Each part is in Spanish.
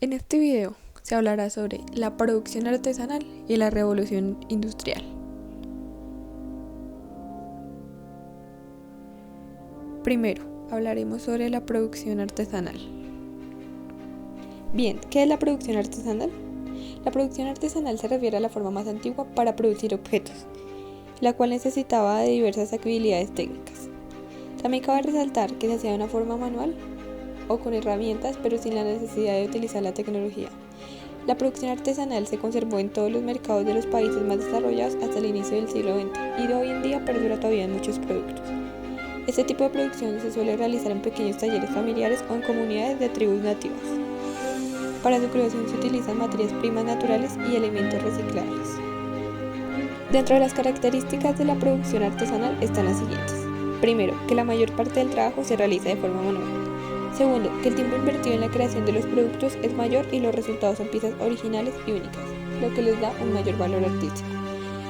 En este video se hablará sobre la producción artesanal y la revolución industrial. Primero, hablaremos sobre la producción artesanal. Bien, ¿qué es la producción artesanal? La producción artesanal se refiere a la forma más antigua para producir objetos, la cual necesitaba de diversas habilidades técnicas. También cabe resaltar que se hacía de una forma manual o con herramientas, pero sin la necesidad de utilizar la tecnología. La producción artesanal se conservó en todos los mercados de los países más desarrollados hasta el inicio del siglo XX y de hoy en día perdura todavía en muchos productos. Este tipo de producción se suele realizar en pequeños talleres familiares o en comunidades de tribus nativas. Para su creación se utilizan materias primas naturales y elementos reciclables. Dentro de las características de la producción artesanal están las siguientes. Primero, que la mayor parte del trabajo se realiza de forma manual. Segundo, que el tiempo invertido en la creación de los productos es mayor y los resultados son piezas originales y únicas, lo que les da un mayor valor artístico.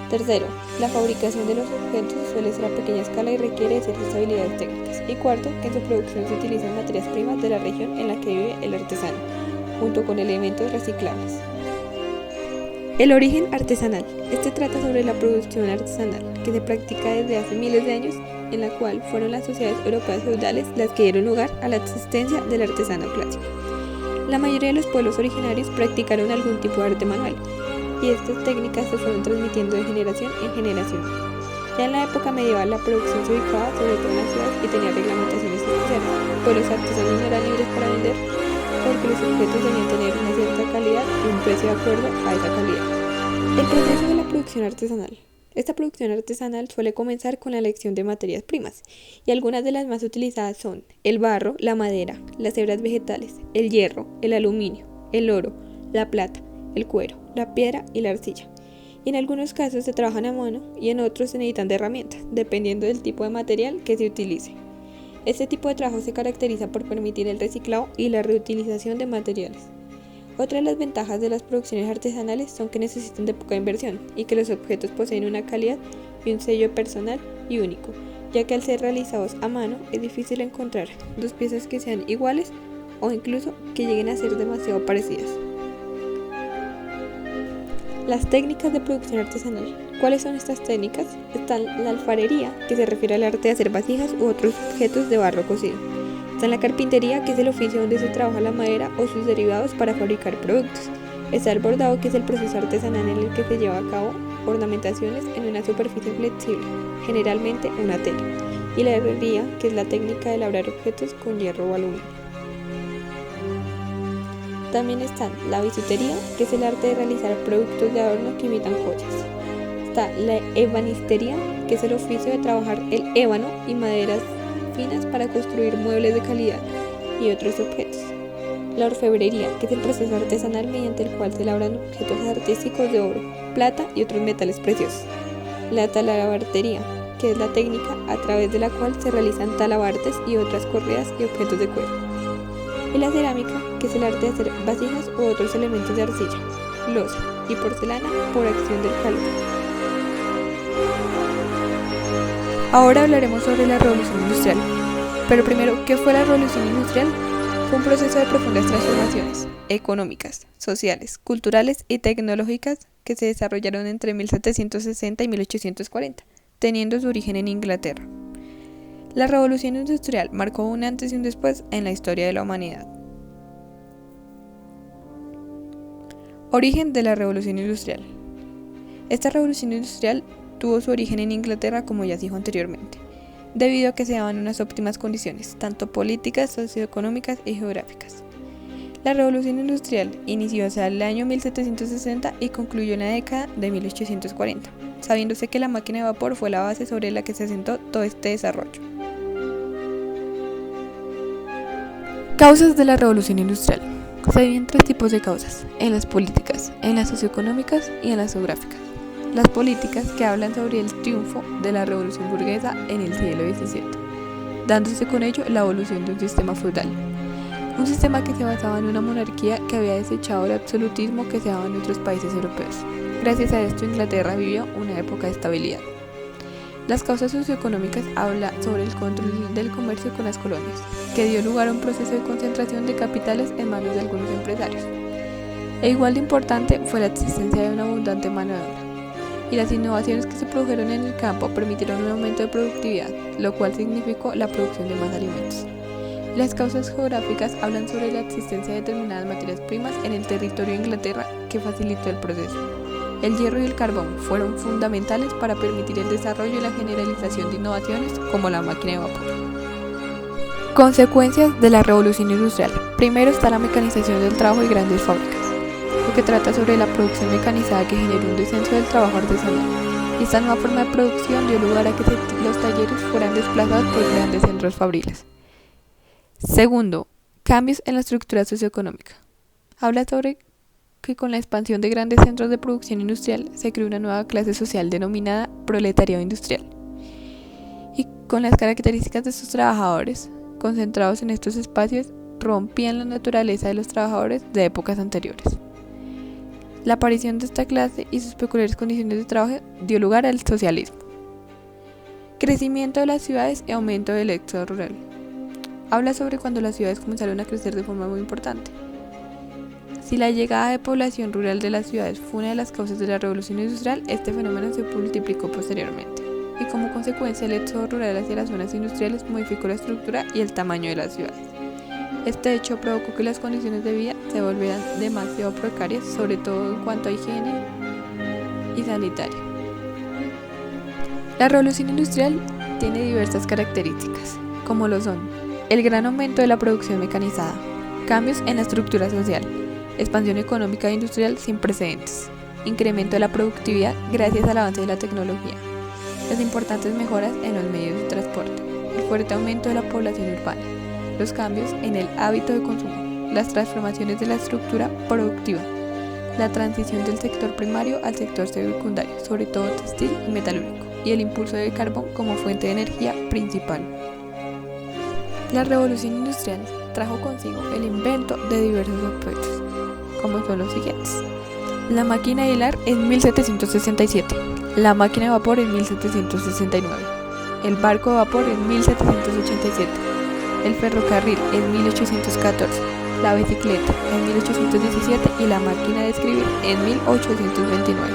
Tercero, la fabricación de los objetos suele ser a pequeña escala y requiere de ciertas habilidades técnicas. Y cuarto, que en su producción se utilizan materias primas de la región en la que vive el artesano, junto con elementos reciclables. El origen artesanal. Este trata sobre la producción artesanal, que se practica desde hace miles de años, en la cual fueron las sociedades europeas feudales las que dieron lugar a la existencia del artesano clásico. La mayoría de los pueblos originarios practicaron algún tipo de arte manual, y estas técnicas se fueron transmitiendo de generación en generación. Ya en la época medieval la producción se ubicaba sobre todo en las ciudades y tenía reglamentaciones especiales, pues los artesanos no eran libres para vender, porque los objetos debían tener una cierta calidad y un precio de acuerdo a esa calidad. El proceso de la producción artesanal. Esta producción artesanal suele comenzar con la elección de materias primas, y algunas de las más utilizadas son el barro, la madera, las hebras vegetales, el hierro, el aluminio, el oro, la plata, el cuero, la piedra y la arcilla. Y en algunos casos se trabajan a mano y en otros se necesitan de herramientas, dependiendo del tipo de material que se utilice. Este tipo de trabajo se caracteriza por permitir el reciclado y la reutilización de materiales. Otra de las ventajas de las producciones artesanales son que necesitan de poca inversión y que los objetos poseen una calidad y un sello personal y único, ya que al ser realizados a mano es difícil encontrar dos piezas que sean iguales o incluso que lleguen a ser demasiado parecidas. Las técnicas de producción artesanal. ¿Cuáles son estas técnicas? Está la alfarería, que se refiere al arte de hacer vasijas u otros objetos de barro cocido. Está la carpintería, que es el oficio donde se trabaja la madera o sus derivados para fabricar productos. Está el bordado, que es el proceso artesanal en el que se lleva a cabo ornamentaciones en una superficie flexible, generalmente una tela. Y la herrería, que es la técnica de labrar objetos con hierro o aluminio. También está la bisutería, que es el arte de realizar productos de adorno que imitan joyas. Está la ebanistería, que es el oficio de trabajar el ébano y maderas finas para construir muebles de calidad y otros objetos. La orfebrería, que es el proceso artesanal mediante el cual se labran objetos artísticos de oro, plata y otros metales preciosos. La talabartería, que es la técnica a través de la cual se realizan talabartes y otras correas y objetos de cuero. Y la cerámica, que es el arte de hacer vasijas u otros elementos de arcilla, loza y porcelana por acción del calor. Ahora hablaremos sobre la revolución industrial. Pero primero, ¿qué fue la revolución industrial? Fue un proceso de profundas transformaciones económicas, sociales, culturales y tecnológicas que se desarrollaron entre 1760 y 1840, teniendo su origen en Inglaterra. La revolución industrial marcó un antes y un después en la historia de la humanidad. Origen de la revolución industrial. Esta revolución industrial tuvo su origen en Inglaterra, como ya se dijo anteriormente, debido a que se daban unas óptimas condiciones, tanto políticas, socioeconómicas y geográficas. La revolución industrial inició hacia el año 1760 y concluyó en la década de 1840, sabiéndose que la máquina de vapor fue la base sobre la que se asentó todo este desarrollo. Causas de la revolución industrial. Se dividen tres tipos de causas: en las políticas, en las socioeconómicas y en las geográficas. Las políticas, que hablan sobre el triunfo de la revolución burguesa en el siglo XVII, dándose con ello la evolución de un sistema feudal. Un sistema que se basaba en una monarquía que había desechado el absolutismo que se daba en otros países europeos. Gracias a esto, Inglaterra vivió una época de estabilidad. Las causas socioeconómicas habla sobre el control del comercio con las colonias, que dio lugar a un proceso de concentración de capitales en manos de algunos empresarios. E igual de importante fue la existencia de una abundante mano de obra. Y las innovaciones que se produjeron en el campo permitieron un aumento de productividad, lo cual significó la producción de más alimentos. Las causas geográficas hablan sobre la existencia de determinadas materias primas en el territorio de Inglaterra que facilitó el proceso. El hierro y el carbón fueron fundamentales para permitir el desarrollo y la generalización de innovaciones como la máquina de vapor. Consecuencias de la revolución industrial. Primero está la mecanización del trabajo y grandes fábricas, lo que trata sobre la producción mecanizada que generó un descenso del trabajo artesanal. Y esta nueva forma de producción dio lugar a que los talleres fueran desplazados por grandes centros fabriles. Segundo, cambios en la estructura socioeconómica. Habla sobre que con la expansión de grandes centros de producción industrial se creó una nueva clase social denominada proletariado industrial. Y con las características de sus trabajadores, concentrados en estos espacios, rompían la naturaleza de los trabajadores de épocas anteriores. La aparición de esta clase y sus peculiares condiciones de trabajo dio lugar al socialismo. Crecimiento de las ciudades y aumento del éxodo rural. Habla sobre cuando las ciudades comenzaron a crecer de forma muy importante. Si la llegada de población rural de las ciudades fue una de las causas de la revolución industrial, este fenómeno se multiplicó posteriormente, y como consecuencia el éxodo rural hacia las zonas industriales modificó la estructura y el tamaño de las ciudades. Este hecho provocó que las condiciones de vida se volvieran demasiado precarias, sobre todo en cuanto a higiene y sanitaria. La revolución industrial tiene diversas características, como lo son el gran aumento de la producción mecanizada, cambios en la estructura social, expansión económica e industrial sin precedentes, incremento de la productividad gracias al avance de la tecnología, las importantes mejoras en los medios de transporte, el fuerte aumento de la población urbana, los cambios en el hábito de consumo, las transformaciones de la estructura productiva, la transición del sector primario al sector secundario, sobre todo textil y metalúrgico, y el impulso del carbón como fuente de energía principal. La revolución industrial trajo consigo el invento de diversos objetos, como son los siguientes: la máquina de hilar en 1767, la máquina de vapor en 1769, el barco de vapor en 1787, el ferrocarril en 1814, la bicicleta en 1817 y la máquina de escribir en 1829.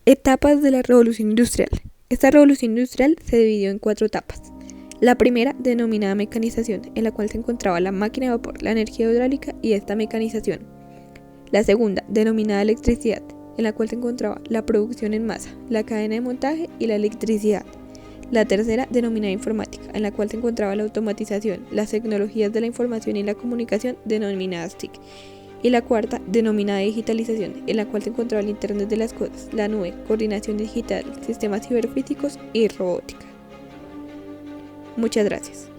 Etapas de la revolución industrial. Esta revolución industrial se dividió en 4 etapas. La primera, denominada mecanización, en la cual se encontraba la máquina de vapor, la energía hidráulica y esta mecanización. La segunda, denominada electricidad, en la cual se encontraba la producción en masa, la cadena de montaje y la electricidad. La tercera, denominada informática, en la cual se encontraba la automatización, las tecnologías de la información y la comunicación, denominadas TIC. Y la cuarta, denominada digitalización, en la cual se encontraba el Internet de las cosas, la nube, coordinación digital, sistemas ciberfísicos y robótica. Muchas gracias.